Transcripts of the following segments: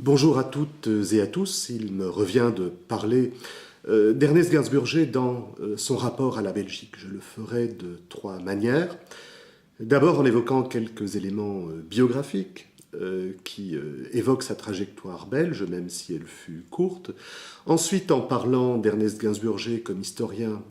Bonjour à toutes et à tous. Il me revient de parler d'Ernest Gainsburger dans son rapport à la Belgique. Je le ferai de trois manières. D'abord en évoquant quelques éléments biographiques qui évoquent sa trajectoire belge, même si elle fut courte. Ensuite en parlant d'Ernest Gainsburger comme historien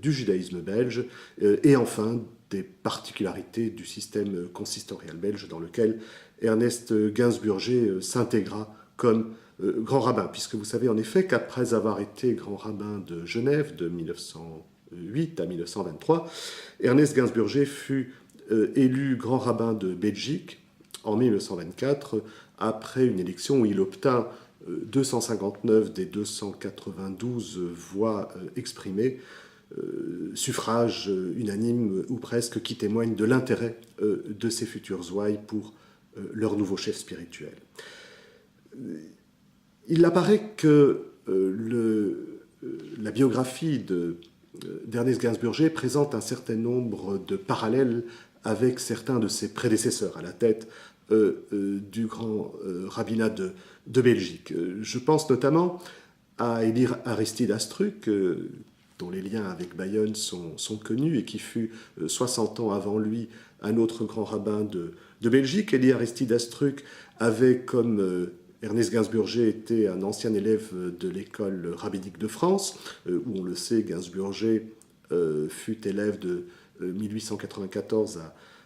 du judaïsme belge. Et enfin des particularités du système consistorial belge dans lequel Ernest Gainsburger s'intégra comme grand rabbin, puisque vous savez en effet qu'après avoir été grand rabbin de Genève de 1908 à 1923, Ernest Gainsburger fut élu grand rabbin de Belgique en 1924, après une élection où il obtint 259 des 292 voix exprimées, suffrage unanime ou presque, qui témoigne de l'intérêt de ses futurs ouailles pour leur nouveau chef spirituel. Il apparaît que la biographie d'Ernest Gainsburger présente un certain nombre de parallèles avec certains de ses prédécesseurs à la tête du grand rabbinat de Belgique. Je pense notamment à Élie Aristide Astruc, dont les liens avec Bayonne sont connus et qui fut 60 ans avant lui un autre grand rabbin de Belgique. Élie Aristide Astruc avait, comme Ernest Gainsburger, été un ancien élève de l'école rabbinique de France, où on le sait, Gainsburger fut élève de 1894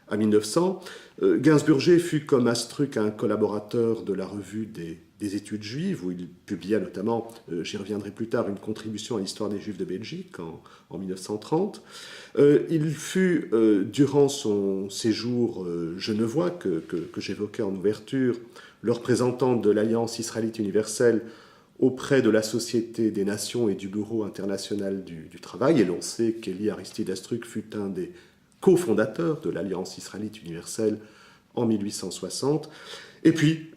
à 1900. Gainsburger fut, comme Astruc, un collaborateur de la revue des études juives, où il publia notamment, j'y reviendrai plus tard, une contribution à l'histoire des Juifs de Belgique en 1930. Il fut, durant son séjour genevois, que j'évoquais en ouverture, le représentant de l'Alliance israélite universelle auprès de la Société des Nations et du Bureau international du travail. Et l'on sait qu'Élie Aristide Astruc fut un des cofondateur de l'Alliance israélite universelle en 1860. Et puis,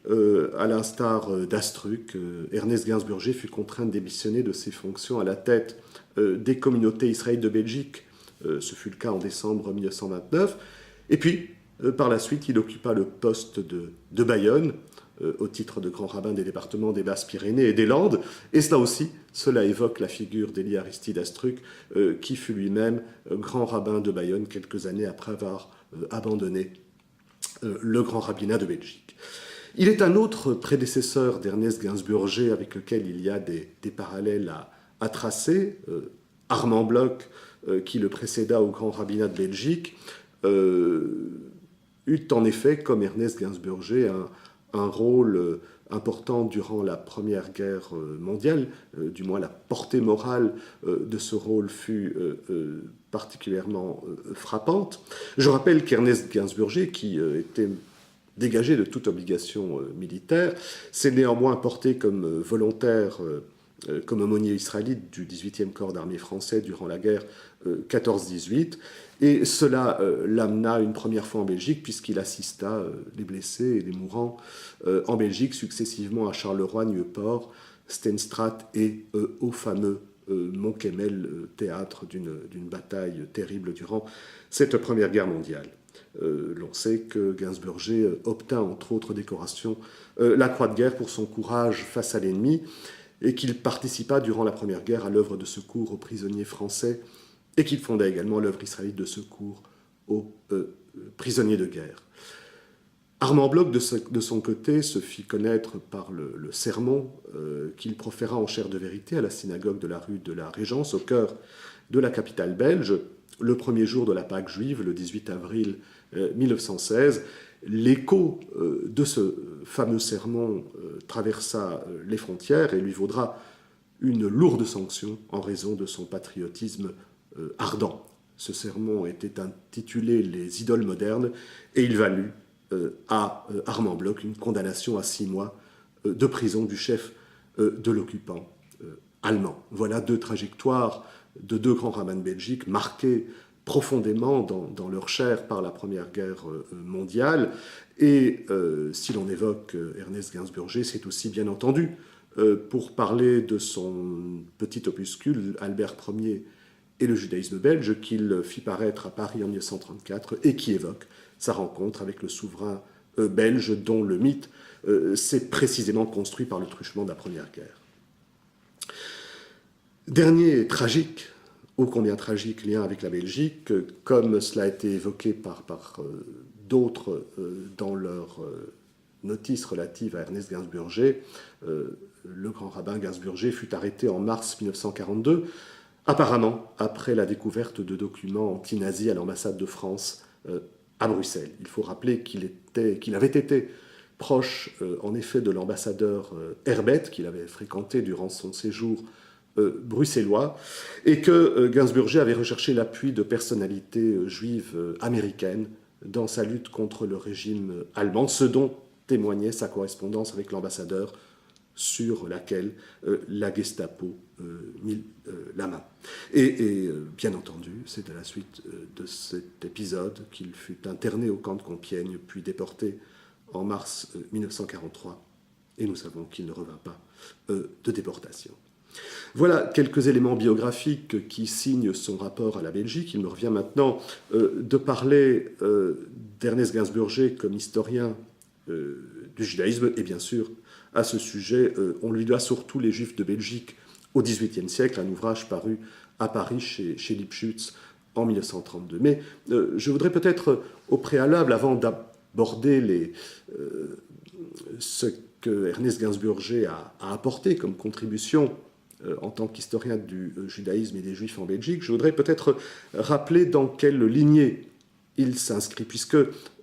à l'instar d'Astruc, Ernest Gainsburger fut contraint de démissionner de ses fonctions à la tête des communautés israélites de Belgique. Ce fut le cas en décembre 1929. Et puis, par la suite, il occupa le poste de Bayonne, au titre de grand rabbin des départements des Basses-Pyrénées et des Landes. Et cela aussi, cela évoque la figure d'Élie Aristide Astruc, qui fut lui-même grand rabbin de Bayonne quelques années après avoir abandonné le grand rabbinat de Belgique. Il est un autre prédécesseur d'Ernest Gainsburger avec lequel il y a des parallèles à tracer, Armand Bloch, qui le précéda au grand rabbinat de Belgique, eut en effet, comme Ernest Gainsburger, un rôle important durant la Première Guerre mondiale, du moins la portée morale de ce rôle fut particulièrement frappante. Je rappelle qu'Ernest Gainsburger, qui était dégagé de toute obligation militaire, s'est néanmoins porté comme volontaire, comme aumônier israélite du 18e corps d'armée français durant la guerre 14-18, et cela l'amena une première fois en Belgique, puisqu'il assista les blessés et les mourants en Belgique successivement à Charleroi, Nieuport, Steenstraat et au fameux Montkemmel, théâtre d'une bataille terrible durant cette Première Guerre mondiale. L'on sait que Gainsburger obtint, entre autres décorations, la Croix de guerre pour son courage face à l'ennemi, et qu'il participa durant la Première Guerre à l'œuvre de secours aux prisonniers français, et qu'il fonda également l'œuvre israélite de secours aux prisonniers de guerre. Armand Bloch, de son côté, se fit connaître par le sermon qu'il proféra en chair de vérité à la synagogue de la rue de la Régence, au cœur de la capitale belge, le premier jour de la Pâque juive, le 18 avril 1916. L'écho de ce fameux sermon traversa les frontières et lui vaudra une lourde sanction en raison de son patriotisme ardent. Ce sermon était intitulé « Les idoles modernes » et il valut à Armand Bloch une condamnation à 6 mois de prison du chef de l'occupant allemand. Voilà deux trajectoires de deux grands rabbins de Belgique marqués profondément dans leur chair par la Première Guerre mondiale. Et si l'on évoque Ernest Gainsburger, c'est aussi bien entendu pour parler de son petit opuscule Albert Ier et le judaïsme belge qu'il fit paraître à Paris en 1934 et qui évoque sa rencontre avec le souverain belge dont le mythe s'est précisément construit par le truchement de la Première Guerre. Dernier tragique, ô combien tragique lien avec la Belgique, comme cela a été évoqué par d'autres dans leur notice relative à Ernest Gainsburger, le grand rabbin Gainsburger fut arrêté en mars 1942, apparemment après la découverte de documents anti-nazis à l'ambassade de France à Bruxelles. Il faut rappeler qu'il avait été proche, en effet, de l'ambassadeur Herbet, qu'il avait fréquenté durant son séjour bruxellois, et que Gainsburger avait recherché l'appui de personnalités juives américaines dans sa lutte contre le régime allemand, ce dont témoignait sa correspondance avec l'ambassadeur sur laquelle la Gestapo mit la main. Et bien entendu, c'est à la suite de cet épisode qu'il fut interné au camp de Compiègne, puis déporté en mars 1943, et nous savons qu'il ne revint pas de déportation. Voilà quelques éléments biographiques qui signent son rapport à la Belgique. Il me revient maintenant de parler d'Ernest Gainsburger comme historien du judaïsme, et bien sûr, à ce sujet, on lui doit surtout les Juifs de Belgique au XVIIIe siècle, un ouvrage paru à Paris chez Lipschutz en 1932. Mais je voudrais peut-être, au préalable, avant d'aborder ce que Ernest Gainsburger a apporté comme contribution en tant qu'historien du judaïsme et des Juifs en Belgique, je voudrais peut-être rappeler dans quelle lignée il s'inscrit, puisque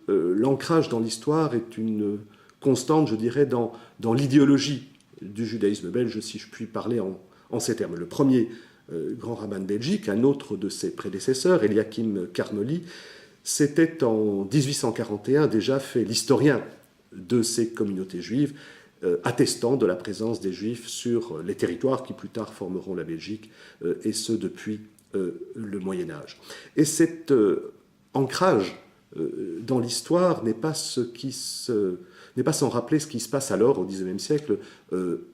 l'ancrage dans l'histoire est une constante, je dirais, dans l'idéologie du judaïsme belge, si je puis parler en ces termes. Le premier grand rabbin de Belgique, un autre de ses prédécesseurs, Eliakim Karmeli, s'était en 1841 déjà fait l'historien de ces communautés juives, attestant de la présence des Juifs sur les territoires qui plus tard formeront la Belgique, et ce depuis le Moyen-Âge. Et cet ancrage dans l'histoire n'est pas sans rappeler ce qui se passe alors, au XIXe siècle,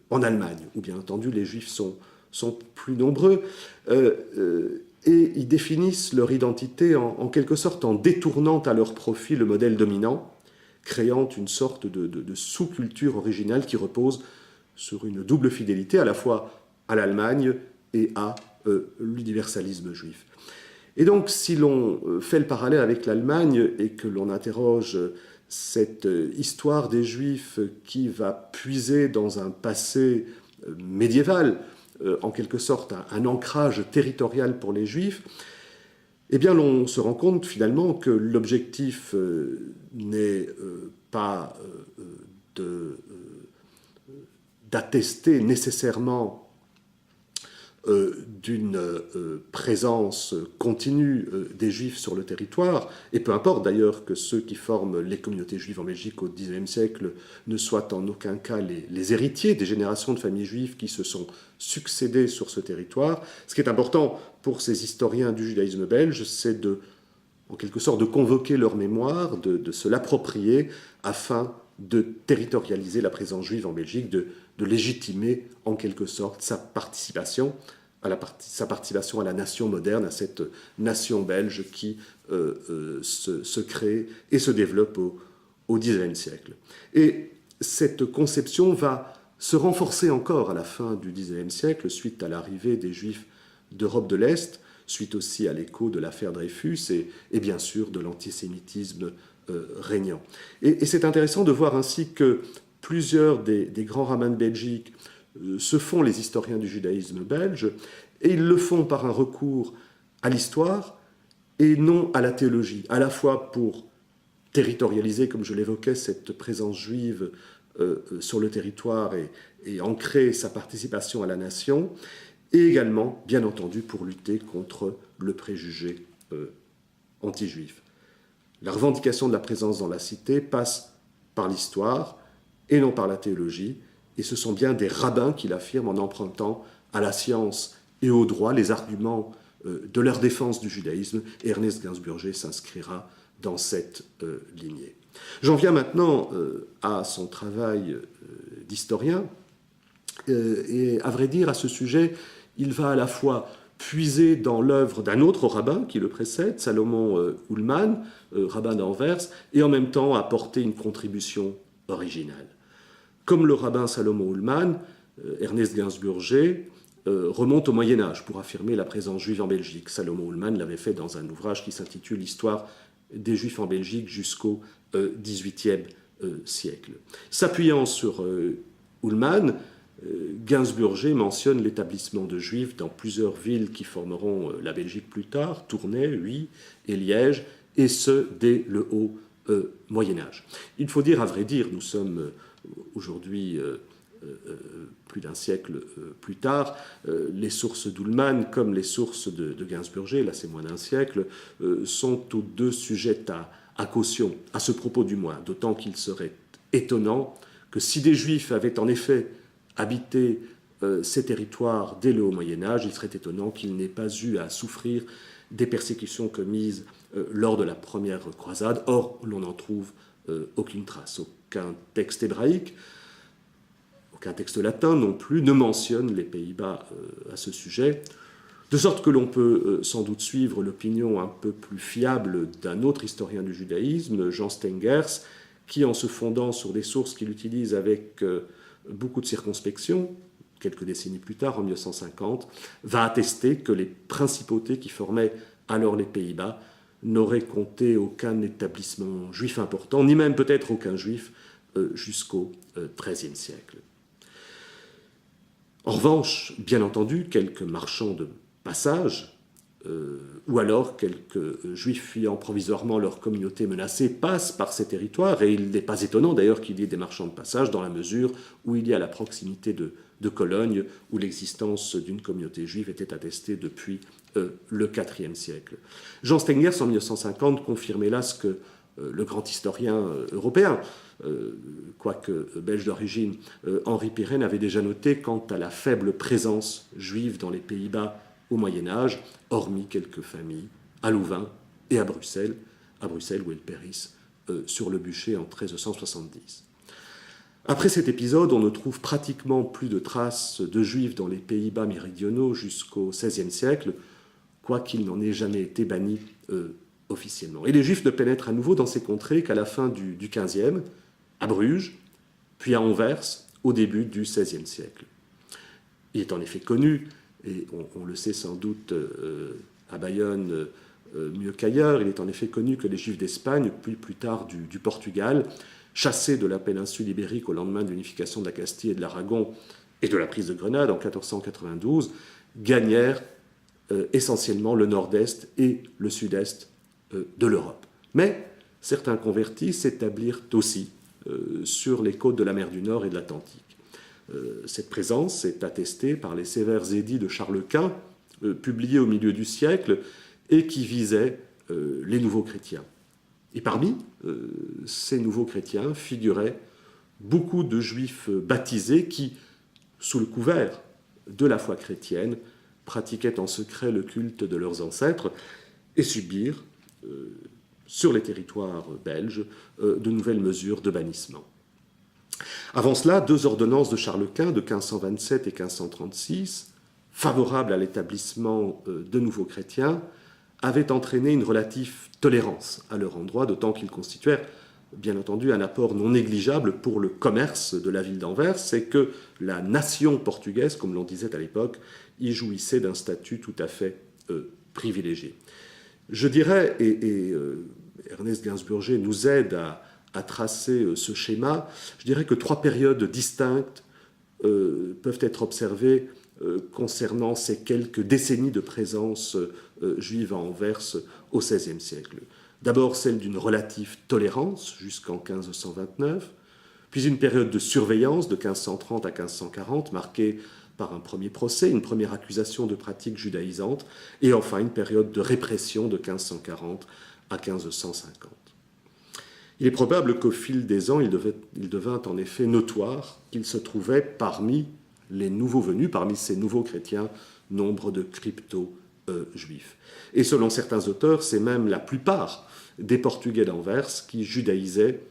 en Allemagne, où bien entendu les Juifs sont plus nombreux, et ils définissent leur identité en quelque sorte en détournant à leur profit le modèle dominant, créant une sorte de sous-culture originale qui repose sur une double fidélité, à la fois à l'Allemagne et à l'universalisme juif. Et donc, si l'on fait le parallèle avec l'Allemagne et que l'on interroge cette histoire des Juifs qui va puiser dans un passé médiéval, en quelque sorte un ancrage territorial pour les Juifs, eh bien, l'on se rend compte finalement que l'objectif n'est pas d'attester nécessairement d'une présence continue des Juifs sur le territoire, et peu importe d'ailleurs que ceux qui forment les communautés juives en Belgique au XIXe siècle ne soient en aucun cas les héritiers des générations de familles juives qui se sont succédées sur ce territoire. Ce qui est important pour ces historiens du judaïsme belge, c'est en quelque sorte de convoquer leur mémoire, de se l'approprier afin de territorialiser la présence juive en Belgique, de légitimer en quelque sorte sa participation à la nation moderne, à cette nation belge qui se crée et se développe au XIXe siècle. Et cette conception va se renforcer encore à la fin du XIXe siècle, suite à l'arrivée des Juifs d'Europe de l'Est, suite aussi à l'écho de l'affaire Dreyfus et bien sûr de l'antisémitisme régnant. Et c'est intéressant de voir ainsi que plusieurs des grands rabbins de Belgique se font les historiens du judaïsme belge, et ils le font par un recours à l'histoire et non à la théologie, à la fois pour territorialiser, comme je l'évoquais, cette présence juive sur le territoire et ancrer sa participation à la nation, et également, bien entendu, pour lutter contre le préjugé anti-juif. La revendication de la présence dans la cité passe par l'histoire et non par la théologie, et ce sont bien des rabbins qui l'affirment en empruntant à la science et au droit les arguments de leur défense du judaïsme, et Ernest Gainsburger s'inscrira dans cette lignée. J'en viens maintenant à son travail d'historien, et à vrai dire, à ce sujet, il va à la fois puisé dans l'œuvre d'un autre rabbin qui le précède, Salomon Ullmann, rabbin d'Anvers, et en même temps apporté une contribution originale. Comme le rabbin Salomon Ullmann, Ernest Gainsburger remonte au Moyen-Âge pour affirmer la présence juive en Belgique. Salomon Ullmann l'avait fait dans un ouvrage qui s'intitule « L'histoire des Juifs en Belgique jusqu'au XVIIIe siècle ». S'appuyant sur Ullmann, Gainsburger mentionne l'établissement de Juifs dans plusieurs villes qui formeront la Belgique plus tard, Tournai, Huy et Liège, et ce, dès le haut Moyen-Âge. Il faut dire, à vrai dire, nous sommes aujourd'hui plus d'un siècle plus tard, les sources d'Ullmann, comme les sources de Gainsburger, là c'est moins d'un siècle, sont toutes deux sujettes à caution, à ce propos du moins, d'autant qu'il serait étonnant que si des Juifs avaient en effet habité ces territoires dès le haut Moyen-Âge, il serait étonnant qu'ils n'aient pas eu à souffrir des persécutions commises lors de la première croisade. Or, l'on n'en trouve aucune trace, aucun texte hébraïque, aucun texte latin non plus ne mentionne les Pays-Bas à ce sujet, de sorte que l'on peut sans doute suivre l'opinion un peu plus fiable d'un autre historien du judaïsme, Jean Stengers, qui, en se fondant sur des sources qu'il utilise avec beaucoup de circonspection, quelques décennies plus tard, en 1950, va attester que les principautés qui formaient alors les Pays-Bas n'auraient compté aucun établissement juif important, ni même peut-être aucun juif jusqu'au XIIIe siècle. En revanche, bien entendu, quelques marchands de passage, ou alors quelques juifs fuyant provisoirement leur communauté menacée, passent par ces territoires, et il n'est pas étonnant d'ailleurs qu'il y ait des marchands de passage dans la mesure où il y a la proximité de Cologne, où l'existence d'une communauté juive était attestée depuis le IVe siècle. Jean Stengers, en 1950, confirmait là ce que le grand historien européen, quoique belge d'origine, Henri Pirenne avait déjà noté quant à la faible présence juive dans les Pays-Bas au Moyen-Âge, hormis quelques familles à Louvain et à Bruxelles où elles périssent sur le bûcher en 1370. Après cet épisode, on ne trouve pratiquement plus de traces de juifs dans les Pays-Bas méridionaux jusqu'au XVIe siècle, quoiqu'il n'en ait jamais été banni officiellement. Et les Juifs ne pénètrent à nouveau dans ces contrées qu'à la fin du XVe, à Bruges, puis à Anvers, au début du XVIe siècle. Il est en effet connu, et on le sait sans doute à Bayonne mieux qu'ailleurs, il est en effet connu que les Juifs d'Espagne, puis plus tard du Portugal, chassés de la péninsule ibérique au lendemain de l'unification de la Castille et de l'Aragon et de la prise de Grenade en 1492, gagnèrent essentiellement le nord-est et le sud-est de l'Europe. Mais certains convertis s'établirent aussi sur les côtes de la mer du Nord et de l'Atlantique. Cette présence est attestée par les sévères édits de Charles Quint, publiés au milieu du siècle, et qui visaient les nouveaux chrétiens. Et parmi ces nouveaux chrétiens figuraient beaucoup de juifs baptisés qui, sous le couvert de la foi chrétienne, pratiquaient en secret le culte de leurs ancêtres et subirent, sur les territoires belges, de nouvelles mesures de bannissement. Avant cela, deux ordonnances de Charles Quint de 1527 et 1536, favorables à l'établissement de nouveaux chrétiens, avaient entraîné une relative tolérance à leur endroit, d'autant qu'ils constituèrent, bien entendu, un apport non négligeable pour le commerce de la ville d'Anvers, c'est que la nation portugaise, comme l'on disait à l'époque, y jouissait d'un statut tout à fait privilégié. Je dirais, et Ernest Gainsburger nous aide à tracer ce schéma, je dirais que trois périodes distinctes peuvent être observées concernant ces quelques décennies de présence juive à Anvers au XVIe siècle. D'abord celle d'une relative tolérance jusqu'en 1529, puis une période de surveillance de 1530 à 1540 marquée par un premier procès, une première accusation de pratiques judaïsantes, et enfin une période de répression de 1540 à 1550. Il est probable qu'au fil des ans, il devint en effet notoire qu'il se trouvait parmi les nouveaux venus, parmi ces nouveaux chrétiens, nombre de crypto-juifs. Et selon certains auteurs, c'est même la plupart des Portugais d'Anvers qui judaïsaient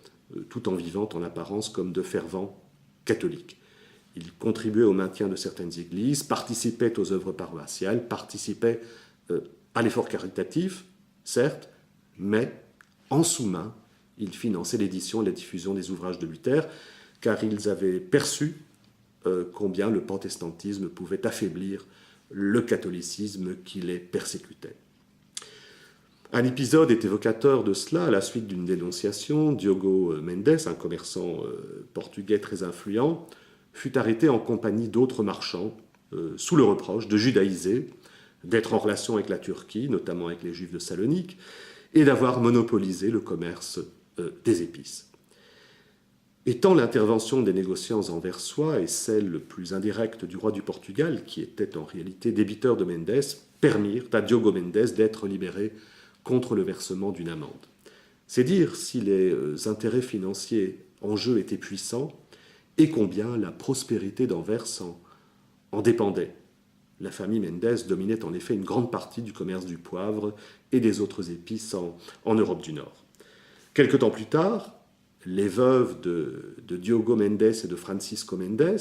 tout en vivant en apparence comme de fervents catholiques. Il contribuait au maintien de certaines églises, participait aux œuvres paroissiales, participait à l'effort caritatif, certes, mais en sous-main, il finançait l'édition et la diffusion des ouvrages de Luther, car ils avaient perçu combien le protestantisme pouvait affaiblir le catholicisme qui les persécutait. Un épisode est évocateur de cela. À la suite d'une dénonciation, Diogo Mendes, un commerçant portugais très influent, fut arrêté en compagnie d'autres marchands sous le reproche de judaïser, d'être en relation avec la Turquie, notamment avec les Juifs de Salonique, et d'avoir monopolisé le commerce des épices. Et tant l'intervention des négociants anversois et celle plus indirecte du roi du Portugal, qui était en réalité débiteur de Mendes, permirent à Diogo Mendes d'être libéré contre le versement d'une amende. C'est dire si les intérêts financiers en jeu étaient puissants et combien la prospérité d'Anvers en dépendait. La famille Mendes dominait en effet une grande partie du commerce du poivre et des autres épices en Europe du Nord. Quelque temps plus tard, les veuves de Diogo Mendes et de Francisco Mendes,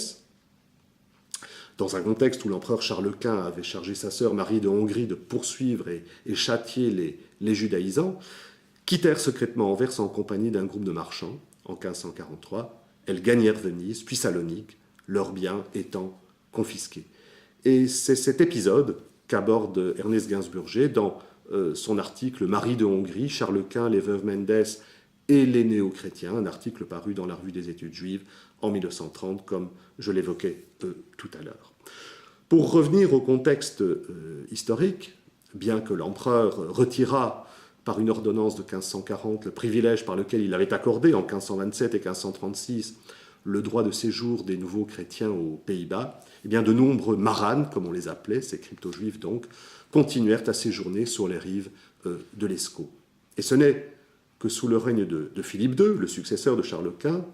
dans un contexte où l'empereur Charles Quint avait chargé sa sœur Marie de Hongrie de poursuivre et châtier les judaïsants, quittèrent secrètement Anvers en compagnie d'un groupe de marchands en 1543. Elles gagnèrent Venise, puis Salonique, leurs biens étant confisqués. Et c'est cet épisode qu'aborde Ernest Gainsburger dans son article « Marie de Hongrie, Charles Quint, les veuves Mendes et les néo-chrétiens », un article paru dans la Revue des études juives en 1930, comme je l'évoquais tout à l'heure. Pour revenir au contexte historique, bien que l'empereur retira par une ordonnance de 1540 le privilège par lequel il avait accordé en 1527 et 1536 le droit de séjour des nouveaux chrétiens aux Pays-Bas, eh bien de nombreux maranes, comme on les appelait, ces crypto-juifs donc, continuèrent à séjourner sur les rives de l'Escaut. Et ce n'est que sous le règne de Philippe II, le successeur de Charles Quint,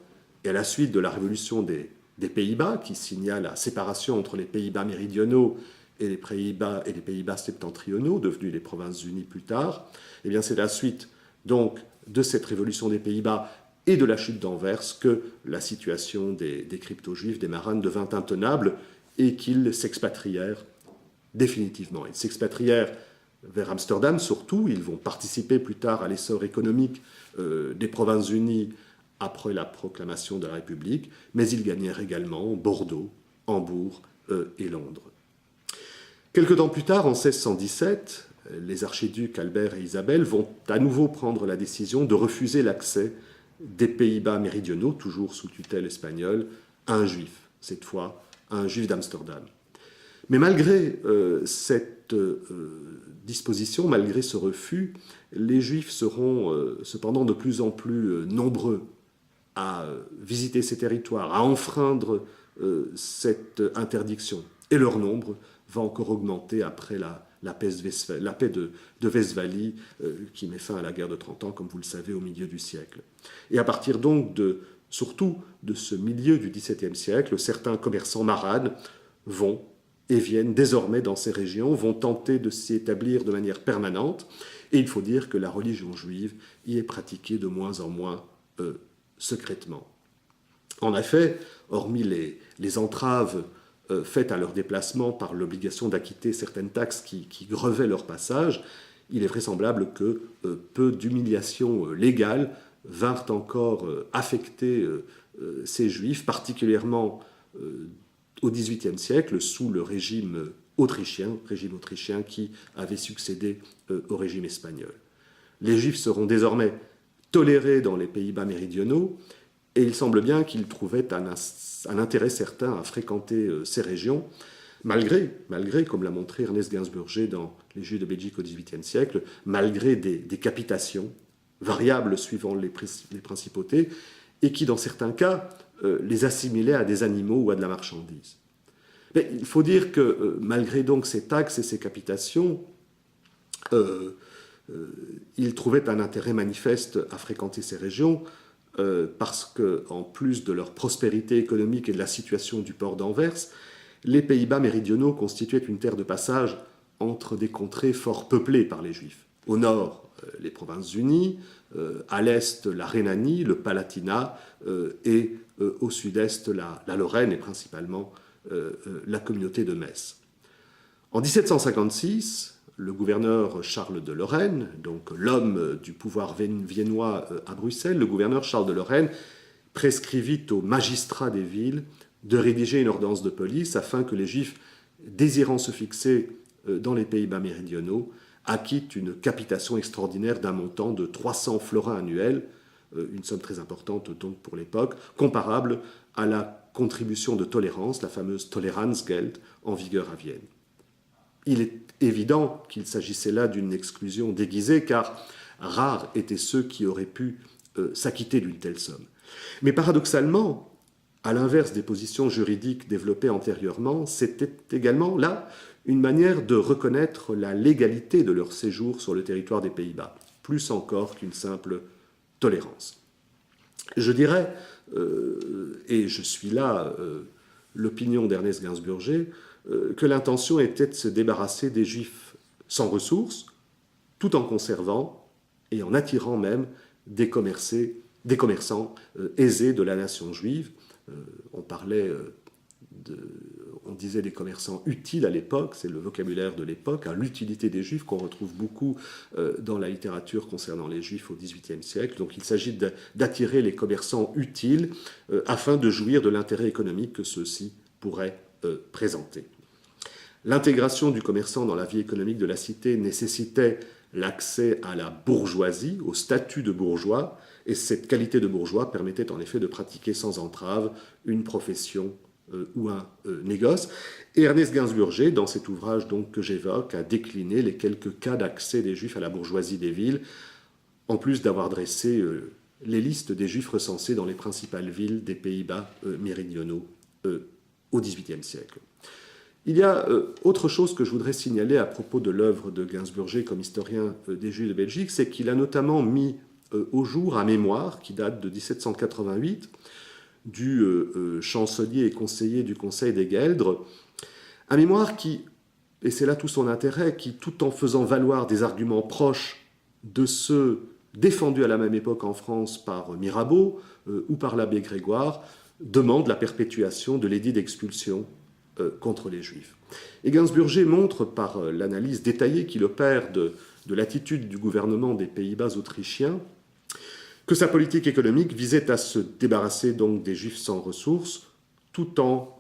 et à la suite de la révolution des Pays-Bas, qui signa la séparation entre les Pays-Bas méridionaux et les Pays-Bas septentrionaux, devenus les Provinces-Unies plus tard, eh bien c'est à la suite donc de cette révolution des Pays-Bas et de la chute d'Anvers que la situation des crypto-juifs, des maranes, devint intenable et qu'ils s'expatrièrent définitivement. Ils s'expatrièrent vers Amsterdam surtout, ils vont participer plus tard à l'essor économique des Provinces-Unies après la proclamation de la République, mais ils gagnèrent également Bordeaux, Hambourg et Londres. Quelque temps plus tard, en 1617, les archiducs Albert et Isabelle vont à nouveau prendre la décision de refuser l'accès des Pays-Bas méridionaux, toujours sous tutelle espagnole, à un juif, cette fois à un juif d'Amsterdam. Mais malgré cette disposition, malgré ce refus, les juifs seront cependant de plus en plus nombreux à visiter ces territoires, à enfreindre cette interdiction. Et leur nombre va encore augmenter après la paix de Westphalie qui met fin à la guerre de 30 ans, comme vous le savez, au milieu du siècle. Et à partir donc surtout de ce milieu du XVIIe siècle, certains commerçants maranes vont et viennent désormais dans ces régions, vont tenter de s'y établir de manière permanente, et il faut dire que la religion juive y est pratiquée de moins en moins secrètement. En effet, hormis les entraves faites à leur déplacement par l'obligation d'acquitter certaines taxes qui grevaient leur passage, il est vraisemblable que peu d'humiliations légales vinrent encore affecter ces juifs, particulièrement au XVIIIe siècle, sous le régime autrichien qui avait succédé au régime espagnol. Les juifs seront désormais tolérés dans les Pays-Bas méridionaux, et il semble bien qu'ils trouvaient un intérêt certain à fréquenter ces régions, malgré, comme l'a montré Ernest Gainsburger dans Les Juifs de Belgique au XVIIIe siècle, malgré des capitations variables suivant les principautés, et qui, dans certains cas, les assimilaient à des animaux ou à de la marchandise. Mais il faut dire que, malgré donc ces taxes et ces capitations, ils trouvaient un intérêt manifeste à fréquenter ces régions, parce qu'en plus de leur prospérité économique et de la situation du port d'Anvers, les Pays-Bas méridionaux constituaient une terre de passage entre des contrées fort peuplées par les Juifs. Au nord, les Provinces-Unies, à l'est la Rhénanie, le Palatinat, et au sud-est la Lorraine et principalement la communauté de Metz. En 1756, le gouverneur Charles de Lorraine, donc l'homme du pouvoir viennois à Bruxelles, le gouverneur Charles de Lorraine prescrivit aux magistrats des villes de rédiger une ordonnance de police afin que les Juifs désirant se fixer dans les Pays-Bas méridionaux acquittent une capitation extraordinaire d'un montant de 300 florins annuels, une somme très importante donc pour l'époque, comparable à la contribution de tolérance, la fameuse Toleranzgeld, en vigueur à Vienne. Il est évident qu'il s'agissait là d'une exclusion déguisée, car rares étaient ceux qui auraient pu s'acquitter d'une telle somme. Mais paradoxalement, à l'inverse des positions juridiques développées antérieurement, c'était également là une manière de reconnaître la légalité de leur séjour sur le territoire des Pays-Bas, plus encore qu'une simple tolérance. Je dirais, et je suis là l'opinion d'Ernest Gainsburger, que l'intention était de se débarrasser des Juifs sans ressources, tout en conservant et en attirant même des commerçants aisés de la nation juive. On disait des commerçants utiles à l'époque, c'est le vocabulaire de l'époque, l'utilité des Juifs qu'on retrouve beaucoup dans la littérature concernant les Juifs au XVIIIe siècle. Donc il s'agit d'attirer les commerçants utiles afin de jouir de l'intérêt économique que ceux-ci pourraient présenter. L'intégration du commerçant dans la vie économique de la cité nécessitait l'accès à la bourgeoisie, au statut de bourgeois, et cette qualité de bourgeois permettait en effet de pratiquer sans entrave une profession ou un négoce. Et Ernest Gainsburger, dans cet ouvrage donc, que j'évoque, a décliné les quelques cas d'accès des Juifs à la bourgeoisie des villes, en plus d'avoir dressé les listes des Juifs recensés dans les principales villes des Pays-Bas méridionaux au XVIIIe siècle. Il y a autre chose que je voudrais signaler à propos de l'œuvre de Gainsburger comme historien des Juifs de Belgique, c'est qu'il a notamment mis au jour un mémoire qui date de 1788 du chancelier et conseiller du Conseil des Gueldres, un mémoire qui, et c'est là tout son intérêt, qui, tout en faisant valoir des arguments proches de ceux défendus à la même époque en France par Mirabeau ou par l'abbé Grégoire, demande la perpétuation de l'édit d'expulsion contre les Juifs. Et Gainsburger montre, par l'analyse détaillée qu'il opère de l'attitude du gouvernement des Pays-Bas autrichiens, que sa politique économique visait à se débarrasser donc des Juifs sans ressources, tout en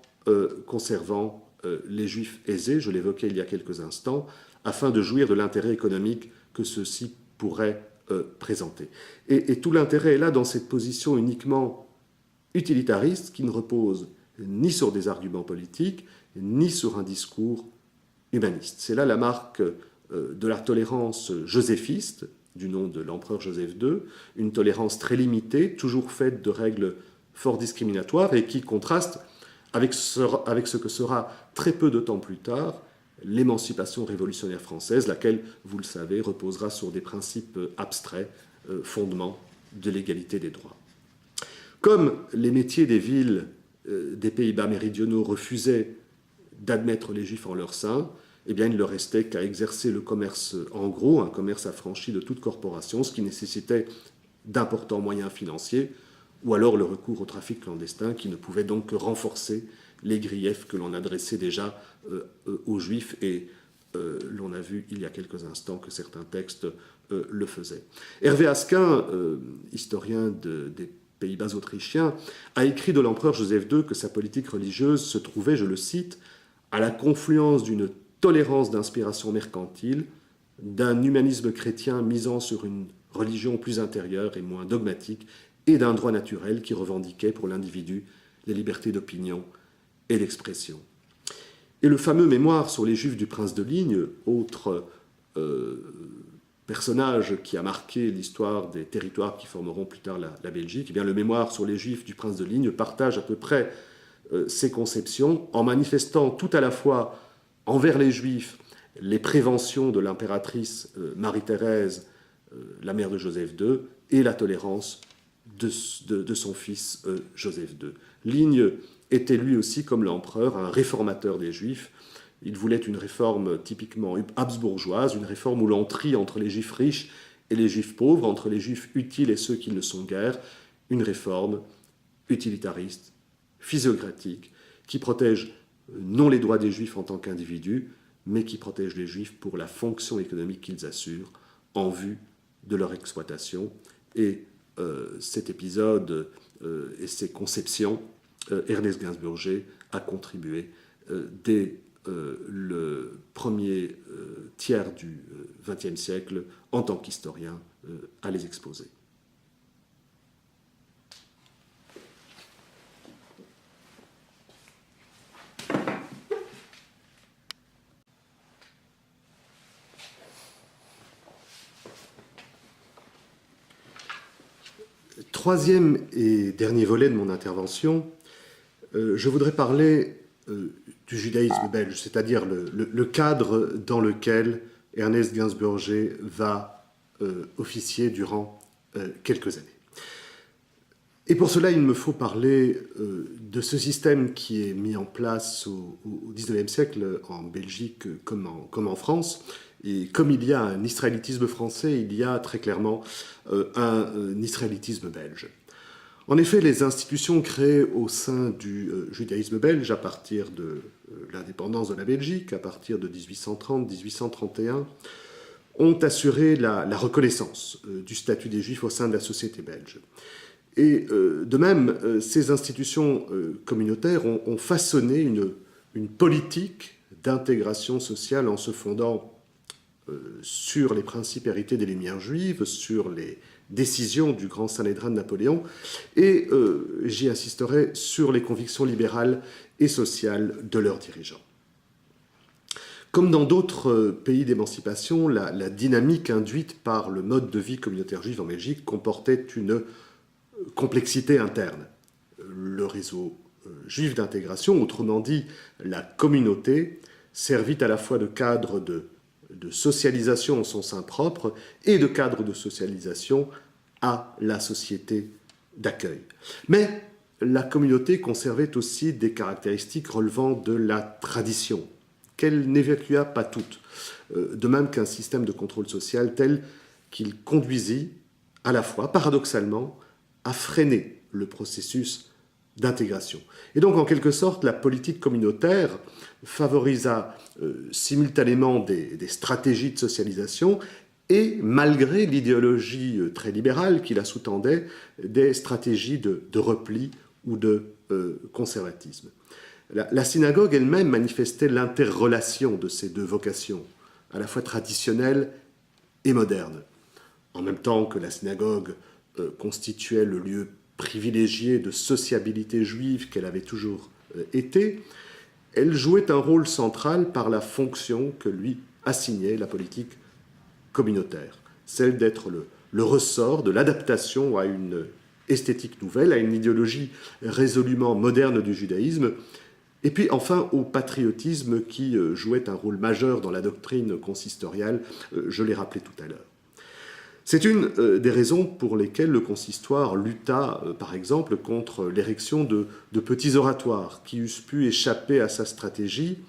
conservant les Juifs aisés, je l'évoquais il y a quelques instants, afin de jouir de l'intérêt économique que ceux-ci pourraient présenter. Et tout l'intérêt est là dans cette position uniquement utilitariste qui ne repose ni sur des arguments politiques, ni sur un discours humaniste. C'est là la marque de la tolérance joséphiste, du nom de l'empereur Joseph II, une tolérance très limitée, toujours faite de règles fort discriminatoires et qui contraste avec ce que sera très peu de temps plus tard l'émancipation révolutionnaire française, laquelle, vous le savez, reposera sur des principes abstraits, fondements de l'égalité des droits. Comme les métiers des villes des Pays-Bas méridionaux refusaient d'admettre les Juifs en leur sein, eh bien, il ne leur restait qu'à exercer le commerce en gros, un commerce affranchi de toute corporation, ce qui nécessitait d'importants moyens financiers, ou alors le recours au trafic clandestin, qui ne pouvait donc que renforcer les griefs que l'on adressait déjà aux Juifs, et l'on a vu il y a quelques instants que certains textes le faisaient. Hervé Asquin, historien des Pays-Bas autrichiens, a écrit de l'empereur Joseph II que sa politique religieuse se trouvait, je le cite, à la confluence d'une tolérance d'inspiration mercantile, d'un humanisme chrétien misant sur une religion plus intérieure et moins dogmatique, et d'un droit naturel qui revendiquait pour l'individu les libertés d'opinion et d'expression. Et le fameux mémoire sur les Juifs du prince de Ligne, autre personnage qui a marqué l'histoire des territoires qui formeront plus tard la Belgique, eh bien, le mémoire sur les Juifs du prince de Ligne partage à peu près ces conceptions en manifestant tout à la fois envers les Juifs les préventions de l'impératrice Marie-Thérèse, la mère de Joseph II, et la tolérance de son fils Joseph II. Ligne était lui aussi, comme l'empereur, un réformateur des Juifs. Il voulait une réforme typiquement habsbourgeoise, une réforme où l'on trie entre les Juifs riches et les juifs pauvres, entre les juifs utiles et ceux qui ne le sont guère, une réforme utilitariste, physiocratique, qui protège non les droits des juifs en tant qu'individus, mais qui protège les juifs pour la fonction économique qu'ils assurent en vue de leur exploitation. Et cet épisode et ces conceptions, Ernest Gainsbourger a contribué dès le premier tiers du XXe siècle, en tant qu'historien, à les exposer. Troisième et dernier volet de mon intervention, je voudrais parler du judaïsme belge, c'est-à-dire le cadre dans lequel Ernest Gainsbourger va officier durant quelques années. Et pour cela, il me faut parler de ce système qui est mis en place au XIXe siècle en Belgique comme en France. Et comme il y a un israélitisme français, il y a très clairement un israélitisme belge. En effet, les institutions créées au sein du judaïsme belge à partir de l'indépendance de la Belgique, à partir de 1830-1831, ont assuré la reconnaissance du statut des Juifs au sein de la société belge. Et de même, ces institutions communautaires ont façonné une politique d'intégration sociale en se fondant sur les principes hérités des Lumières juives, sur les décisions du grand Sanhédrin de Napoléon, et j'y insisterai sur les convictions libérales et sociales de leurs dirigeants. Comme dans d'autres pays d'émancipation, la dynamique induite par le mode de vie communautaire juif en Belgique comportait une complexité interne. Le réseau juif d'intégration, autrement dit la communauté, servit à la fois de cadre de socialisation en son sein propre et de cadre de socialisation à la société d'accueil. Mais la communauté conservait aussi des caractéristiques relevant de la tradition, qu'elle n'évacua pas toutes, de même qu'un système de contrôle social tel qu'il conduisit à la fois, paradoxalement, à freiner le processus d'intégration. Et donc, en quelque sorte, la politique communautaire favorisa simultanément des stratégies de socialisation et, malgré l'idéologie très libérale qui la sous-tendait, des stratégies de repli ou de conservatisme. La synagogue elle-même manifestait l'interrelation de ces deux vocations, à la fois traditionnelle et moderne. En même temps que la synagogue constituait le lieu privilégiée de sociabilité juive qu'elle avait toujours été, elle jouait un rôle central par la fonction que lui assignait la politique communautaire, celle d'être le ressort de l'adaptation à une esthétique nouvelle, à une idéologie résolument moderne du judaïsme, et puis enfin au patriotisme qui jouait un rôle majeur dans la doctrine consistoriale, je l'ai rappelé tout à l'heure. C'est une des raisons pour lesquelles le consistoire lutta, par exemple, contre l'érection de petits oratoires qui eussent pu échapper à sa stratégie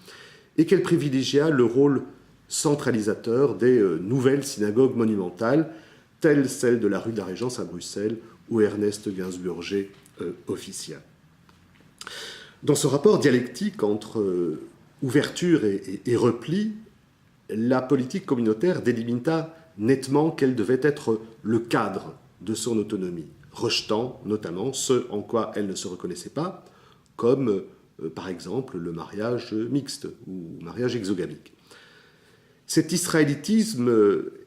et qu'elle privilégia le rôle centralisateur des nouvelles synagogues monumentales, telles celles de la rue de la Régence à Bruxelles, où Ernest Gainsbourger officia. Dans ce rapport dialectique entre ouverture et repli, la politique communautaire délimita nettement quel devait être le cadre de son autonomie, rejetant notamment ce en quoi elle ne se reconnaissait pas, comme par exemple le mariage mixte ou mariage exogamique. Cet israélitisme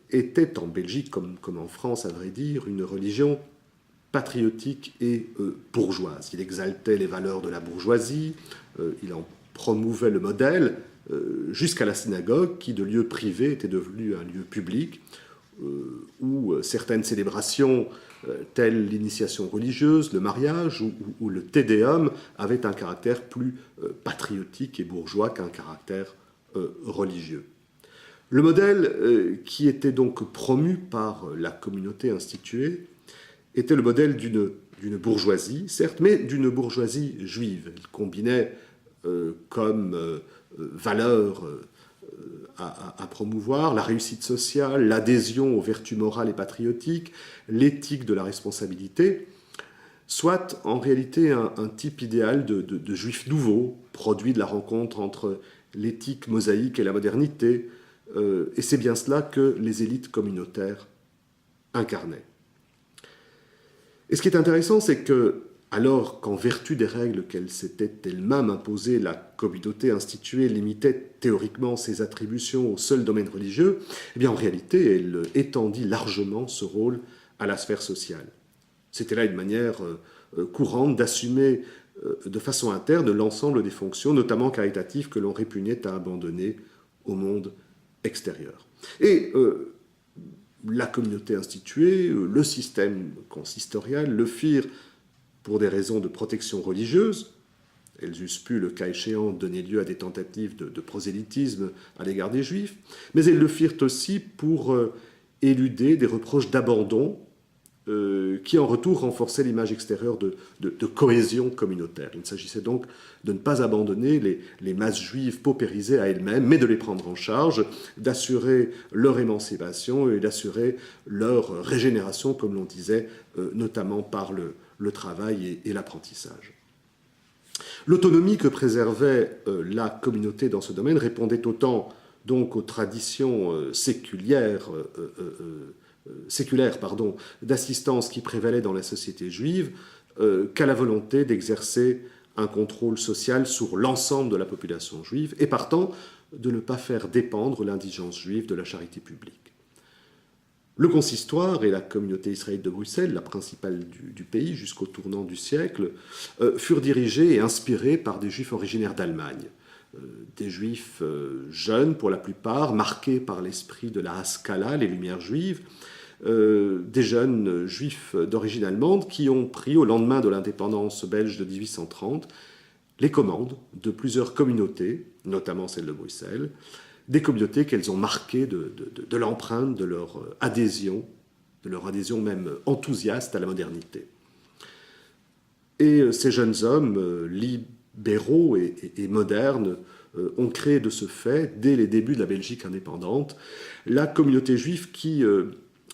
était en Belgique, comme en France à vrai dire, une religion patriotique et bourgeoise. Il exaltait les valeurs de la bourgeoisie, il en promouvait le modèle, jusqu'à la synagogue, qui de lieu privé était devenu un lieu public, où certaines célébrations, telles l'initiation religieuse, le mariage ou le Te Deum, avaient un caractère plus patriotique et bourgeois qu'un caractère religieux. Le modèle qui était donc promu par la communauté instituée était le modèle d'une bourgeoisie, certes, mais d'une bourgeoisie juive. Il combinait comme valeurs à promouvoir, la réussite sociale, l'adhésion aux vertus morales et patriotiques, l'éthique de la responsabilité, soit en réalité un type idéal de juif nouveau, produit de la rencontre entre l'éthique mosaïque et la modernité, et c'est bien cela que les élites communautaires incarnaient. Et ce qui est intéressant, c'est que, alors qu'en vertu des règles qu'elle s'était elle-même imposées, la communauté instituée limitait théoriquement ses attributions au seul domaine religieux, eh bien en réalité, elle étendit largement ce rôle à la sphère sociale. C'était là une manière courante d'assumer de façon interne l'ensemble des fonctions, notamment caritatives, que l'on répugnait à abandonner au monde extérieur. Et la communauté instituée, le système consistorial le firent pour des raisons de protection religieuse. Elles eussent pu, le cas échéant, donner lieu à des tentatives de prosélytisme à l'égard des Juifs, mais elles le firent aussi pour éluder des reproches d'abandon qui en retour renforçaient l'image extérieure de cohésion communautaire. Il s'agissait donc de ne pas abandonner les masses juives paupérisées à elles-mêmes, mais de les prendre en charge, d'assurer leur émancipation et d'assurer leur régénération, comme l'on disait, notamment par le travail et l'apprentissage. L'autonomie que préservait la communauté dans ce domaine répondait autant donc aux traditions séculaires d'assistance qui prévalait dans la société juive qu'à la volonté d'exercer un contrôle social sur l'ensemble de la population juive et partant de ne pas faire dépendre l'indigence juive de la charité publique. Le consistoire et la communauté israélite de Bruxelles, la principale du pays jusqu'au tournant du siècle, furent dirigés et inspirés par des juifs originaires d'Allemagne. Des juifs jeunes pour la plupart, marqués par l'esprit de la Haskalah, les Lumières juives, des jeunes juifs d'origine allemande qui ont pris, au lendemain de l'indépendance belge de 1830, les commandes de plusieurs communautés, notamment celle de Bruxelles, des communautés qu'elles ont marquées de l'empreinte de leur adhésion même enthousiaste à la modernité. Et ces jeunes hommes libéraux et modernes ont créé de ce fait, dès les débuts de la Belgique indépendante, la communauté juive qui,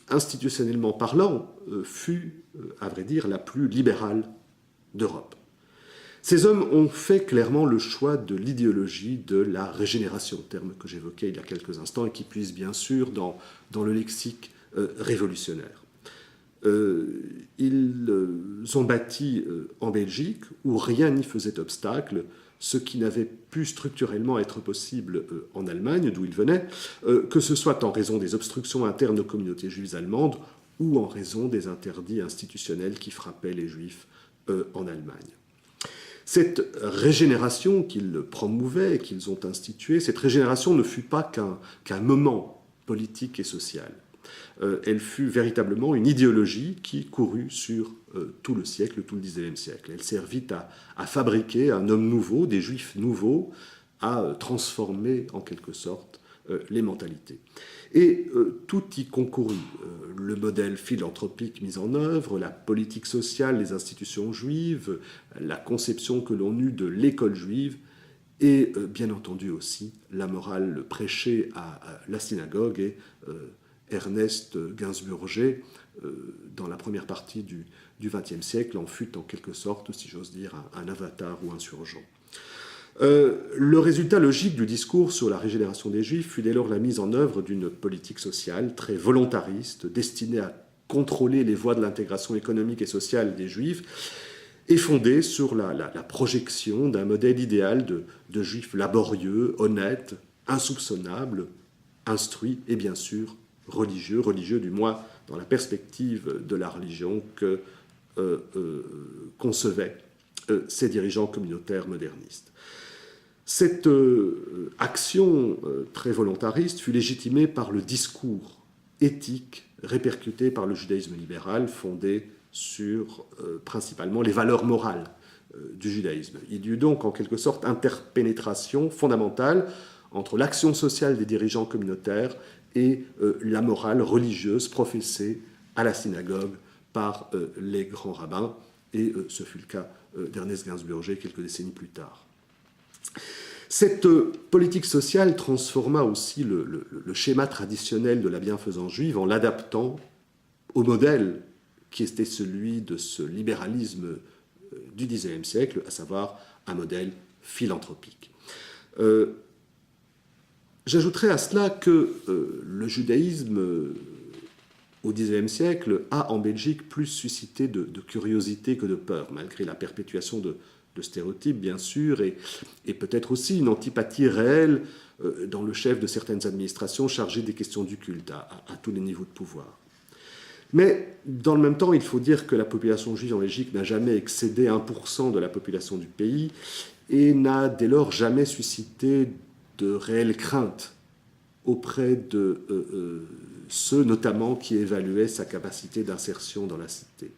institutionnellement parlant, fut, à vrai dire, la plus libérale d'Europe. Ces hommes ont fait clairement le choix de l'idéologie de la régénération, terme que j'évoquais il y a quelques instants et qui puise bien sûr dans le lexique révolutionnaire. Ils ont bâti en Belgique, où rien n'y faisait obstacle, ce qui n'avait pu structurellement être possible en Allemagne, d'où ils venaient, que ce soit en raison des obstructions internes aux communautés juives allemandes ou en raison des interdits institutionnels qui frappaient les juifs en Allemagne. Cette régénération qu'ils promouvaient et qu'ils ont instituée, cette régénération ne fut pas qu'un moment politique et social. Elle fut véritablement une idéologie qui courut sur tout le siècle, tout le XIXe siècle. Elle servit à fabriquer un homme nouveau, des juifs nouveaux, à transformer en quelque sorte les mentalités. Et tout y concourut. Le modèle philanthropique mis en œuvre, la politique sociale, les institutions juives, la conception que l'on eut de l'école juive, et bien entendu aussi la morale prêchée à la synagogue et Ernest Gainsburger, dans la première partie du XXe siècle, en fut en quelque sorte, si j'ose dire, un avatar ou insurgent. Le résultat logique du discours sur la régénération des Juifs fut dès lors la mise en œuvre d'une politique sociale très volontariste, destinée à contrôler les voies de l'intégration économique et sociale des Juifs, et fondée sur la projection d'un modèle idéal de Juifs laborieux, honnêtes, insoupçonnables, instruits et bien sûr religieux du moins dans la perspective de la religion que concevaient ces dirigeants communautaires modernistes. Cette action très volontariste fut légitimée par le discours éthique répercuté par le judaïsme libéral fondé sur principalement les valeurs morales du judaïsme. Il y eut donc en quelque sorte interpénétration fondamentale entre l'action sociale des dirigeants communautaires et la morale religieuse professée à la synagogue par les grands rabbins, et ce fut le cas d'Ernest Gainsburger quelques décennies plus tard. Cette politique sociale transforma aussi le schéma traditionnel de la bienfaisance juive en l'adaptant au modèle qui était celui de ce libéralisme du XIXe siècle, à savoir un modèle philanthropique. J'ajouterai à cela que le judaïsme au XIXe siècle a en Belgique plus suscité de curiosité que de peur, malgré la perpétuation de stéréotypes, bien sûr, et peut-être aussi une antipathie réelle dans le chef de certaines administrations chargées des questions du culte à tous les niveaux de pouvoir. Mais dans le même temps, il faut dire que la population juive en Belgique n'a jamais excédé 1% de la population du pays et n'a dès lors jamais suscité de réelles craintes auprès de ceux notamment qui évaluaient sa capacité d'insertion dans la cité.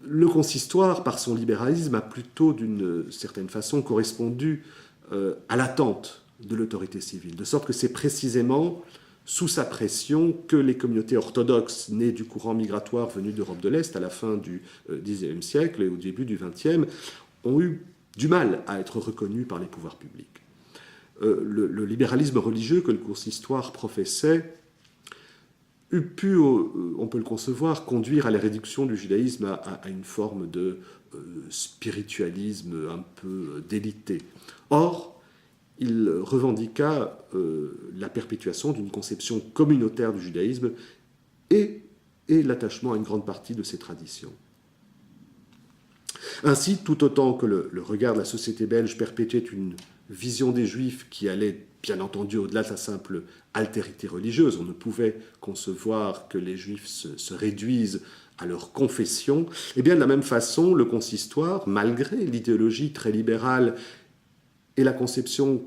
Le consistoire, par son libéralisme, a plutôt d'une certaine façon correspondu à l'attente de l'autorité civile, de sorte que c'est précisément sous sa pression que les communautés orthodoxes nées du courant migratoire venu d'Europe de l'Est à la fin du XIXe siècle et au début du XXe ont eu du mal à être reconnus par les pouvoirs publics. Le libéralisme religieux que le consistoire professait eût pu, on peut le concevoir, conduire à la réduction du judaïsme à une forme de spiritualisme un peu délité. Or, il revendiqua la perpétuation d'une conception communautaire du judaïsme et l'attachement à une grande partie de ses traditions. Ainsi, tout autant que le regard de la société belge perpétuait une vision des Juifs qui allait, bien entendu, au-delà de sa simple altérité religieuse, on ne pouvait concevoir que les Juifs se réduisent à leur confession, et bien de la même façon, le consistoire, malgré l'idéologie très libérale et la conception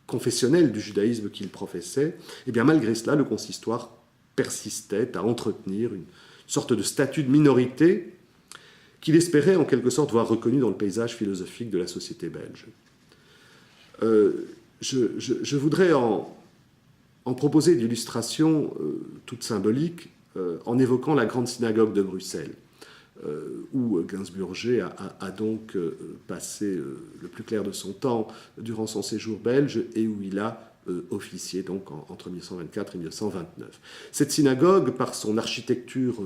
confessionnelle du judaïsme qu'il professait, et bien malgré cela, le consistoire persistait à entretenir une sorte de statut de minorité qu'il espérait en quelque sorte voir reconnu dans le paysage philosophique de la société belge. Je voudrais en proposer l'illustration toute symbolique en évoquant la grande synagogue de Bruxelles, où Gainsburger a donc passé le plus clair de son temps durant son séjour belge et où il a officié donc entre 1924 et 1929. Cette synagogue, par son architecture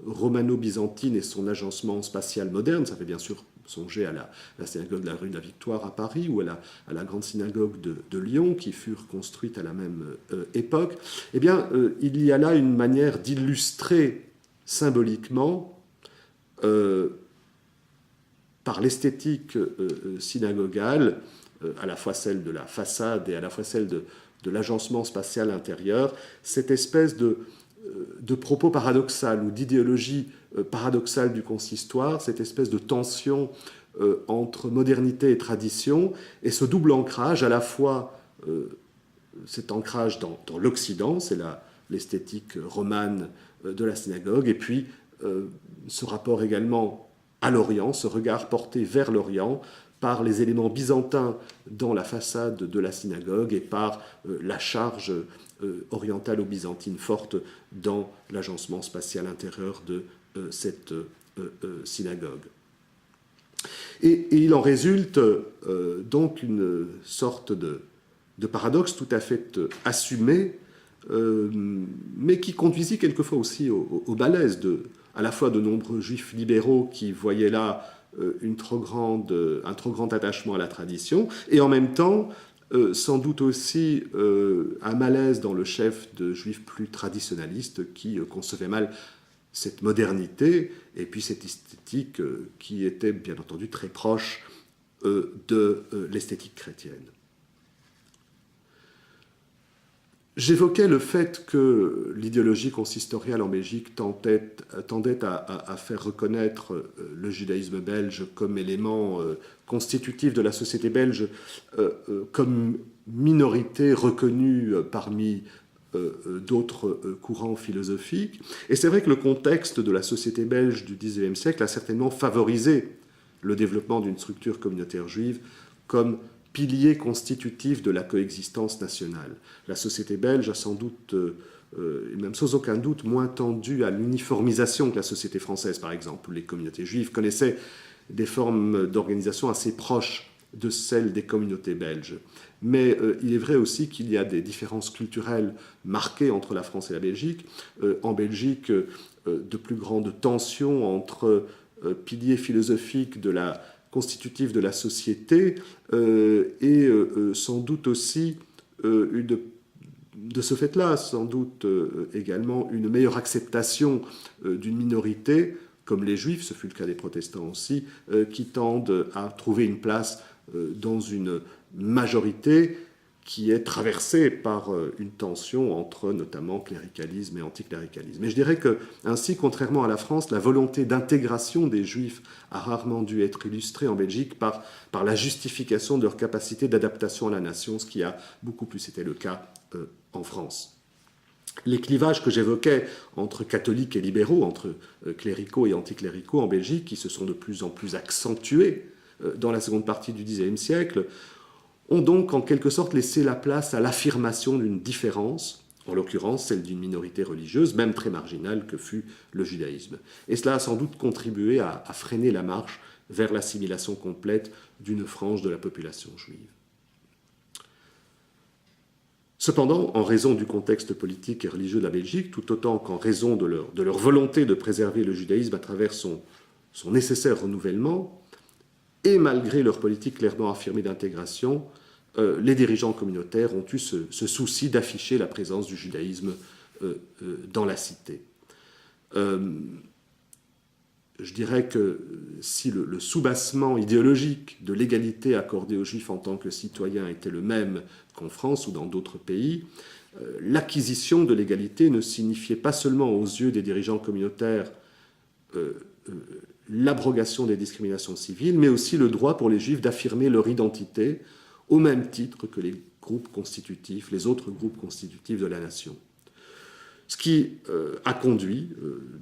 romano-byzantine et son agencement spatial moderne, ça fait bien sûr songer à la synagogue de la rue de la Victoire à Paris ou à la grande synagogue de Lyon qui furent construites à la même époque, eh bien, il y a là une manière d'illustrer symboliquement par l'esthétique synagogale, à la fois celle de la façade et à la fois celle de l'agencement spatial intérieur, cette espèce de propos paradoxal ou d'idéologie paradoxale du consistoire, cette espèce de tension entre modernité et tradition, et ce double ancrage, à la fois cet ancrage dans l'Occident, c'est l'esthétique romane de la synagogue, et puis ce rapport également à l'Orient, ce regard porté vers l'Orient par les éléments byzantins dans la façade de la synagogue et par la charge orientale ou byzantine forte dans l'agencement spatial intérieur de cette synagogue. Et il en résulte donc une sorte de paradoxe tout à fait assumé, mais qui conduisit quelquefois aussi au malaise à la fois de nombreux juifs libéraux qui voyaient là un trop grand attachement à la tradition, et en même temps, sans doute aussi un malaise dans le chef de juifs plus traditionnalistes qui concevait mal cette modernité et puis cette esthétique qui était bien entendu très proche de l'esthétique chrétienne. J'évoquais le fait que l'idéologie consistoriale en Belgique tendait à faire reconnaître le judaïsme belge comme élément constitutif de la société belge, comme minorité reconnue parmi d'autres courants philosophiques. Et c'est vrai que le contexte de la société belge du XIXe siècle a certainement favorisé le développement d'une structure communautaire juive comme pilier constitutif de la coexistence nationale. La société belge a sans doute, et même sans aucun doute, moins tendu à l'uniformisation que la société française, par exemple, où les communautés juives connaissaient des formes d'organisation assez proches de celles des communautés belges. Mais il est vrai aussi qu'il y a des différences culturelles marquées entre la France et la Belgique. En Belgique, de plus grandes tensions entre piliers philosophiques constitutifs de la société et sans doute aussi de ce fait-là, sans doute également une meilleure acceptation d'une minorité, comme les Juifs, ce fut le cas des protestants aussi, qui tendent à trouver une place dans une majorité qui est traversée par une tension entre notamment cléricalisme et anticléricalisme. Et je dirais que, ainsi, contrairement à la France, la volonté d'intégration des Juifs a rarement dû être illustrée en Belgique par la justification de leur capacité d'adaptation à la nation, ce qui a beaucoup plus été le cas en France. Les clivages que j'évoquais entre catholiques et libéraux, entre cléricaux et anticléricaux en Belgique, qui se sont de plus en plus accentués dans la seconde partie du XIXe siècle, ont donc en quelque sorte laissé la place à l'affirmation d'une différence, en l'occurrence celle d'une minorité religieuse, même très marginale que fut le judaïsme. Et cela a sans doute contribué à freiner la marche vers l'assimilation complète d'une frange de la population juive. Cependant, en raison du contexte politique et religieux de la Belgique, tout autant qu'en raison de leur volonté de préserver le judaïsme à travers son nécessaire renouvellement, et malgré leur politique clairement affirmée d'intégration, les dirigeants communautaires ont eu ce souci d'afficher la présence du judaïsme dans la cité. Je dirais que si le soubassement idéologique de l'égalité accordée aux Juifs en tant que citoyens était le même qu'en France ou dans d'autres pays, l'acquisition de l'égalité ne signifiait pas seulement aux yeux des dirigeants communautaires l'abrogation des discriminations civiles, mais aussi le droit pour les Juifs d'affirmer leur identité au même titre que les autres groupes constitutifs de la nation. Ce qui a conduit,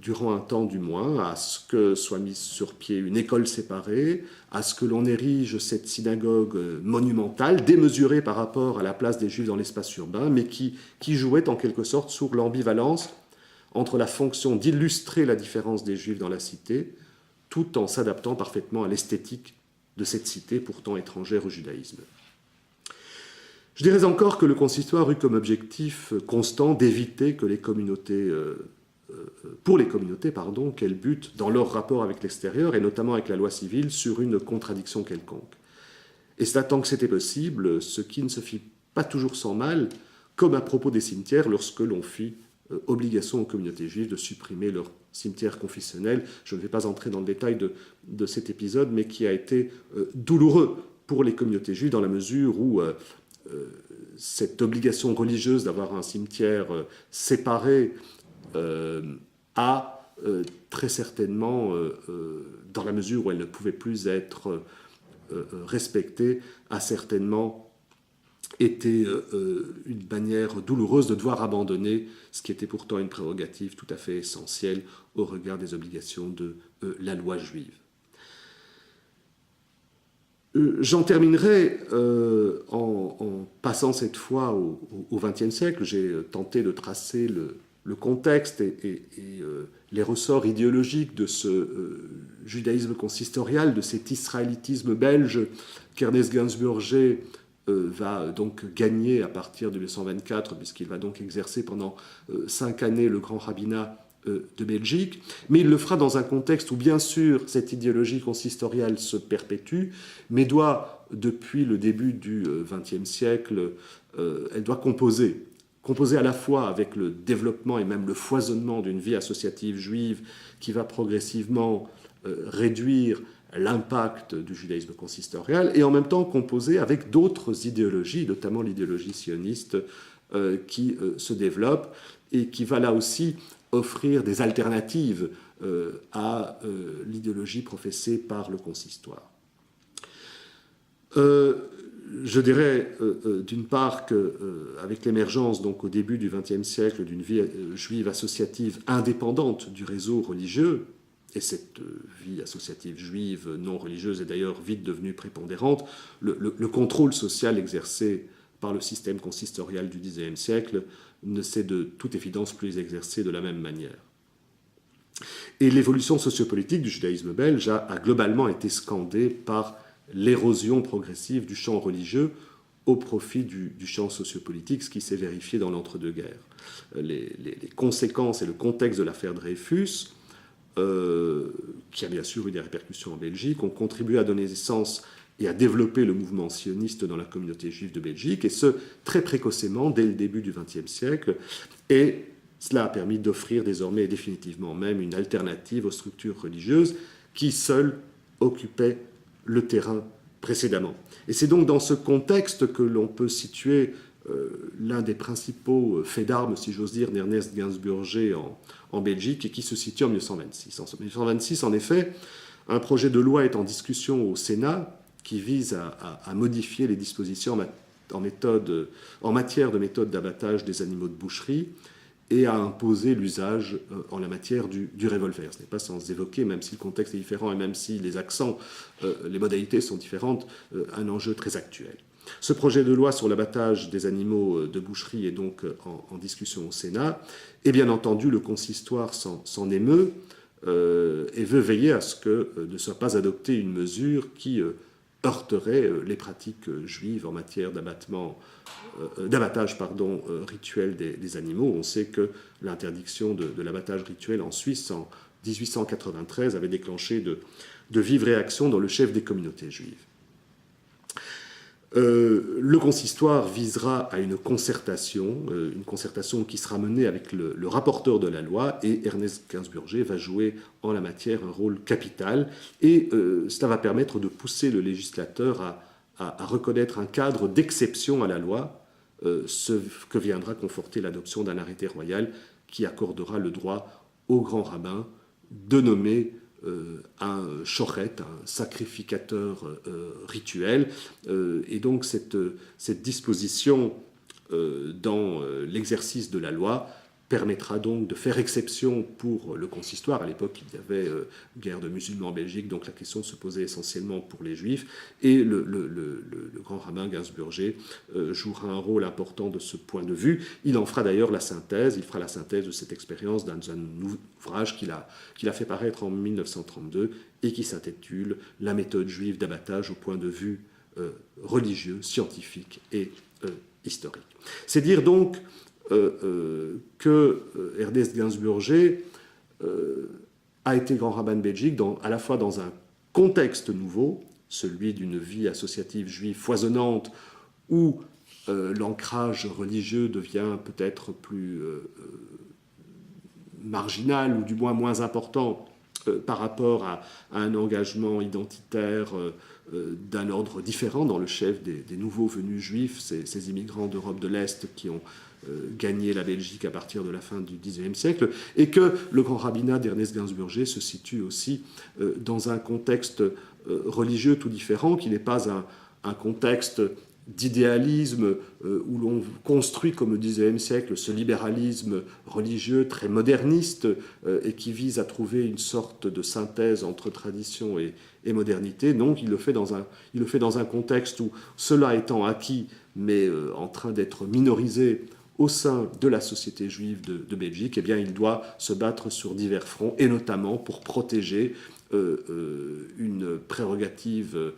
durant un temps du moins, à ce que soit mise sur pied une école séparée, à ce que l'on érige cette synagogue monumentale, démesurée par rapport à la place des Juifs dans l'espace urbain, mais qui jouait en quelque sorte sur l'ambivalence entre la fonction d'illustrer la différence des Juifs dans la cité, tout en s'adaptant parfaitement à l'esthétique de cette cité pourtant étrangère au judaïsme. Je dirais encore que le consistoire eut comme objectif constant d'éviter que pour les communautés, qu'elles butent dans leur rapport avec l'extérieur, et notamment avec la loi civile, sur une contradiction quelconque. Et cela tant que c'était possible, ce qui ne se fit pas toujours sans mal, comme à propos des cimetières, lorsque l'on fit obligation aux communautés juives de supprimer leurs cimetières confessionnels. Je ne vais pas entrer dans le détail de cet épisode, mais qui a été douloureux pour les communautés juives dans la mesure où cette obligation religieuse d'avoir un cimetière séparé a très certainement, dans la mesure où elle ne pouvait plus être respectée, a certainement été une manière douloureuse de devoir abandonner ce qui était pourtant une prérogative tout à fait essentielle au regard des obligations de la loi juive. J'en terminerai en passant cette fois au XXe siècle. J'ai tenté de tracer le contexte et les ressorts idéologiques de ce judaïsme consistorial, de cet israélitisme belge qu'Ernest Gainsbourger va donc gagner à partir de 1924, puisqu'il va donc exercer pendant 5 années le grand rabbinat de Belgique, mais il le fera dans un contexte où, bien sûr, cette idéologie consistoriale se perpétue, mais doit, depuis le début du XXe siècle, elle doit composer à la fois avec le développement et même le foisonnement d'une vie associative juive qui va progressivement réduire l'impact du judaïsme consistorial, et en même temps composer avec d'autres idéologies, notamment l'idéologie sioniste qui se développe et qui va là aussi offrir des alternatives à l'idéologie professée par le consistoire. Je dirais d'une part qu'avec l'émergence donc au début du XXe siècle d'une vie juive associative indépendante du réseau religieux, et cette vie associative juive non religieuse est d'ailleurs vite devenue prépondérante, le contrôle social exercé par le système consistorial du XIXe siècle ne s'est de toute évidence plus exercé de la même manière. Et l'évolution sociopolitique du judaïsme belge a globalement été scandée par l'érosion progressive du champ religieux au profit du champ sociopolitique, ce qui s'est vérifié dans l'entre-deux-guerres. Les conséquences et le contexte de l'affaire Dreyfus, qui a bien sûr eu des répercussions en Belgique, ont contribué à donner naissance et à développer le mouvement sioniste dans la communauté juive de Belgique, et ce, très précocement, dès le début du XXe siècle. Et cela a permis d'offrir désormais et définitivement même une alternative aux structures religieuses qui seules occupaient le terrain précédemment. Et c'est donc dans ce contexte que l'on peut situer l'un des principaux faits d'armes, si j'ose dire, d'Ernest Gainsburger en Belgique, et qui se situe en 1926. En 1926, en effet, un projet de loi est en discussion au Sénat qui vise à modifier les dispositions en matière de méthode d'abattage des animaux de boucherie et à imposer l'usage en la matière du revolver. Ce n'est pas sans évoquer, même si le contexte est différent et même si les accents, les modalités sont différentes, un enjeu très actuel. Ce projet de loi sur l'abattage des animaux de boucherie est donc en discussion au Sénat, et bien entendu le consistoire s'en émeut et veut veiller à ce que ne soit pas adoptée une mesure qui heurterait les pratiques juives en matière d'abattage rituel des animaux. On sait que l'interdiction de l'abattage rituel en Suisse en 1893 avait déclenché de vives réactions dans le chef des communautés juives. Le consistoire visera à une concertation qui sera menée avec le rapporteur de la loi, et Ernest Gainsburger va jouer en la matière un rôle capital, et cela va permettre de pousser le législateur à reconnaître un cadre d'exception à la loi, ce que viendra conforter l'adoption d'un arrêté royal qui accordera le droit au grand rabbin de nommer un shoret, un sacrificateur rituel. Et donc cette disposition dans l'exercice de la loi permettra donc de faire exception pour le consistoire. À l'époque, il y avait guerre de musulmans en Belgique, donc la question se posait essentiellement pour les juifs. Et le grand rabbin Gainsburger jouera un rôle important de ce point de vue. Il en fera d'ailleurs la synthèse. Il fera la synthèse de cette expérience dans un ouvrage qu'il a fait paraître en 1932 et qui s'intitule « La méthode juive d'abattage au point de vue religieux, scientifique et historique ». C'est dire donc que Ernest Gainsburger a été grand rabbin de Belgique à la fois dans un contexte nouveau, celui d'une vie associative juive foisonnante, où l'ancrage religieux devient peut-être plus marginal, ou du moins important par rapport à un engagement identitaire d'un ordre différent dans le chef des nouveaux venus juifs, ces immigrants d'Europe de l'Est qui ont gagné la Belgique à partir de la fin du XIXe siècle, et que le grand rabbinat d'Ernest Gainsburger se situe aussi dans un contexte religieux tout différent, qui n'est pas un contexte d'idéalisme où l'on construit, comme au XIXe siècle, ce libéralisme religieux très moderniste et qui vise à trouver une sorte de synthèse entre tradition et modernité. Non, il le fait dans un contexte où, cela étant acquis, mais en train d'être minorisé au sein de la société juive de Belgique, eh bien, il doit se battre sur divers fronts, et notamment pour protéger une prérogative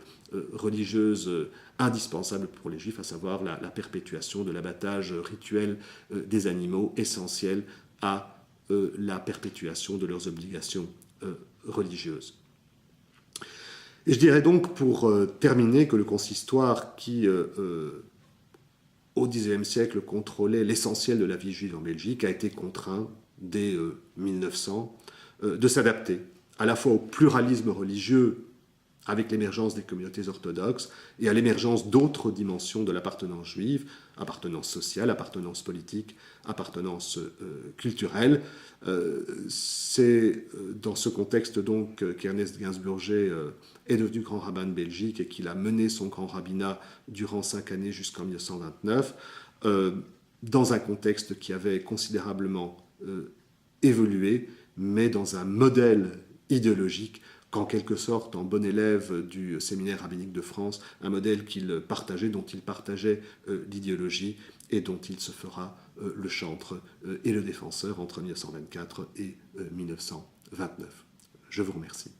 religieuse indispensable pour les Juifs, à savoir la perpétuation de l'abattage rituel des animaux, essentiel à la perpétuation de leurs obligations religieuses. Et je dirais donc, pour terminer, que le consistoire qui, au XIXe siècle, contrôlait l'essentiel de la vie juive en Belgique, a été contraint, dès 1900, de s'adapter à la fois au pluralisme religieux avec l'émergence des communautés orthodoxes et à l'émergence d'autres dimensions de l'appartenance juive, appartenance sociale, appartenance politique, appartenance culturelle. C'est dans ce contexte donc qu'Ernest Gainsburger est devenu grand rabbin de Belgique et qu'il a mené son grand rabbinat durant 5 années jusqu'en 1929, dans un contexte qui avait considérablement évolué, mais dans un modèle idéologique qu'en quelque sorte, en bon élève du séminaire rabbinique de France, un modèle dont il partageait l'idéologie et dont il se fera le chantre et le défenseur entre 1924 et 1929. 29. Je vous remercie.